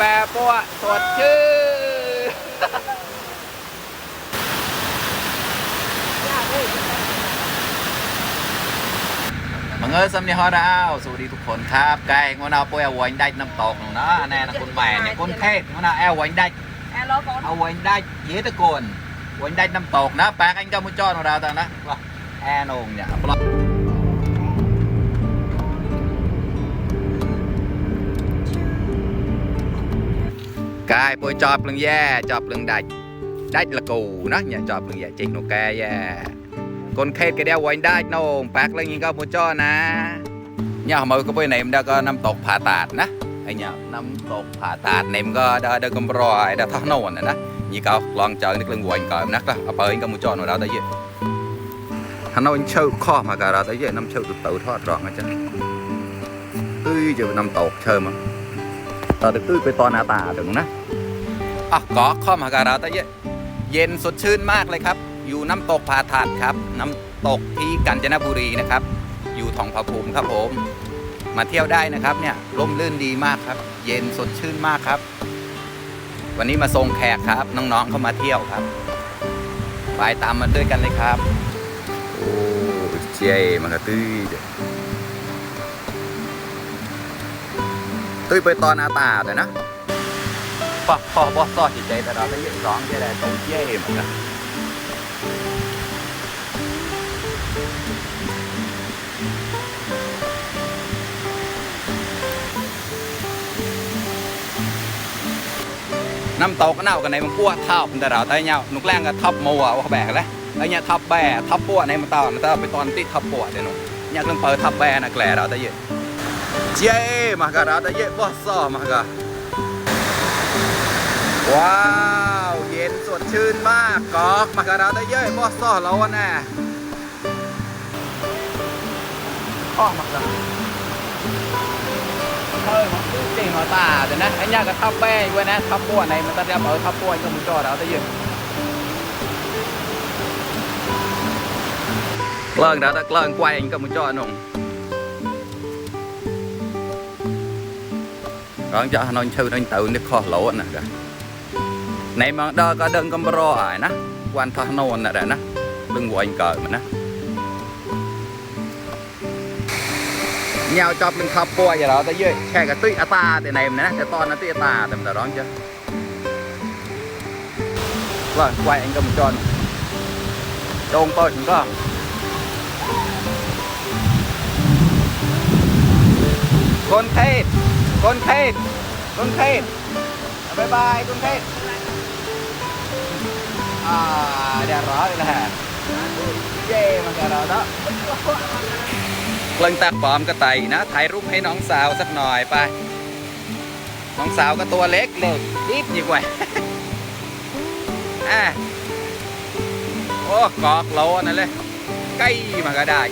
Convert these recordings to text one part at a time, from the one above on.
แบบพวกสดชื่นมังเอิญสำเนียงฮอดาวสวัสดีทุกคนครับไก่งอนเอาไปเอาไว้ได้น้ำตกเนาะแน่นะคนแม่เนี่ยคนเทศงอนเอาเอาไว้ได้เอาไว้ได้เยอะตะโกนไว้ได้น้ำตกนะแปลงanh cho mua cho nó ra tao đóว่าแอนงเนี่ยกายปวยจอบเรื่องแย่จอบเรื่องได้ละกูนะเนี่ยจอบเรื่องแย่จริงโนแกแย่คนเทศก็เดียวไว้ได้นงแปลกเรื่องนี้ก็mua choนะเนี่ยมือก็ไปไหนมันได้ก็น้ำตกผาตาดนะไอ้เนี่ยน้ำตกผาตาดเนี่ยมันก็ได้กำรอยได้ท่าโน่นนะนี่ก็ลองเจอนึกเรื่องวัวก่อนนะก็เอาไปก็mua cho nó ra tới vậyท่าโน่นเช่าข้อมาการเราtới vậyน้ำเช่าtự tựทอดรองนะจ๊ะจะน้ำตกเช่ามั้งต่อตึ้ยไปตอนอาตาถึงนะก็ข้อมาการเราtới vậyเย็นสดชื่นมากเลยครับอยู่น้ำตกผาตาดครับน้ำตกที่กาญจนบุรีนะครับอยู่ทองผาภูมิครับผมมาเที่ยวได้นะครับเนี่ยร่มรื่นดีมากครับเย็นสดชื่นมากครับวันนี้มาส่งแขกครับน้องๆเข้ามาเที่ยวครับไปตามมาด้วยกันเลยครับโอ้เจ๊มันก็ตื้อไปตอนอาตาแต่นะพอบอสซอดจิตใจแต่เราได้ยินร้องเจ๊ได้ตรงเจ๊เหมือนกันน้ำตกก็เน่ากันในมันปั้วท็อปแต่เราแต่เนี่ยนุกแรงก็ท็อปมัวว่าแบกแล้วไอ้เนี่ยท็อปแบกท็อปปั้วในมันต่อแต่ไปตอนที่ท็อปปั้วเดี๋ยวนุกเนี่ยเรื่องเปิดท็อปแบกนะแกลเราแต่เยอะเจ๊มากันเราแต่เยอะบอสซ้อมากันว้าวเย็นสดชื่นมากกอกมากันเราแต่เยอะบอสซ้อเราแน่ข้อมากันจริงเหรอตาแต่นะไอ้เนี่ยก็ทับแป้งไว้นะทับปั้วในมันจะเอาทับปั้วก็มึงจอดเอาแต่ยืนกลางดาตะกลางควายก็มึงจอดนุ่งร้องจะนอนเชื่อนั่งตื่นนึกคอโหลน่ะกันในมันดอก็เดินกำรอหายนะวันทานนน่ะแหละนะดึงวัวเกิดมันนะเงาจับเป็นขับปัวอย่างเราแต่เยอะแค่กับตุ้ยอาตาแต่ไหนมันนะแต่ตอนนั้นตุ้ยอาตาแต่มันร้องเจ้าว่าควายเองก็มันจอนโจงต้นก็คนเทศคนเทศคนเทศบายบายคนเทศเดี๋ยวรอเลยนะฮะเย่มันจะรอเนาะกลังตาปลอมก็ไต่นะถ่ายรูปให้น้องสาวสักหน่อยไปน้องสาวก็ตัวเล็กเลยนิดยิ่งกว่าโอ้กอกโลนั่นเลยใกล้มาก็ได้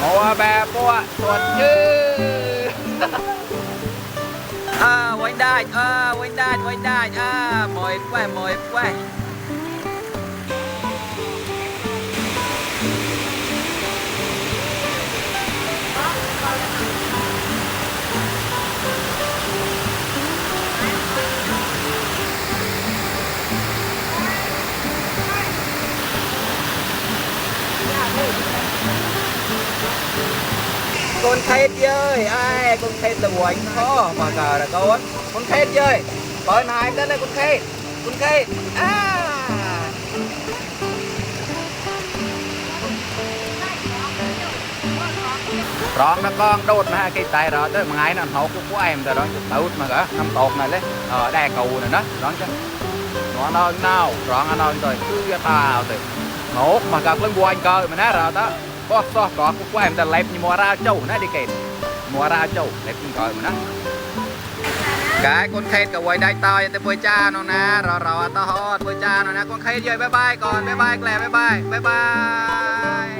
มัวแบบพวกสดชื่นไว้ได้ไว้ได้ไว้ได้หมอยแควหมอยแควcon thét chơi ai con thét là buồn khó mà cờ là con thét chơi bởi này đó là con thét rón nó con đốt mà cái tay đó tới ngày nó hột của em rồi đó tự mà cả năm tột này đấy đa cầu này đó rón chứ nó nơi nào rón anh ơi rồi cứ ra tao thì nốt mà gặp lên buồn cơ mà nè rồi đó có so có của em ta lẹp như mùa ra châu nè đi kèm mùa ra châu lẹp như coi mà nè cái con khen cả quay đây tao tới bơi cha nó nè rồi tao hót bơi cha nó nè con khen chơi bye bye còn bye bye bye bye bye bye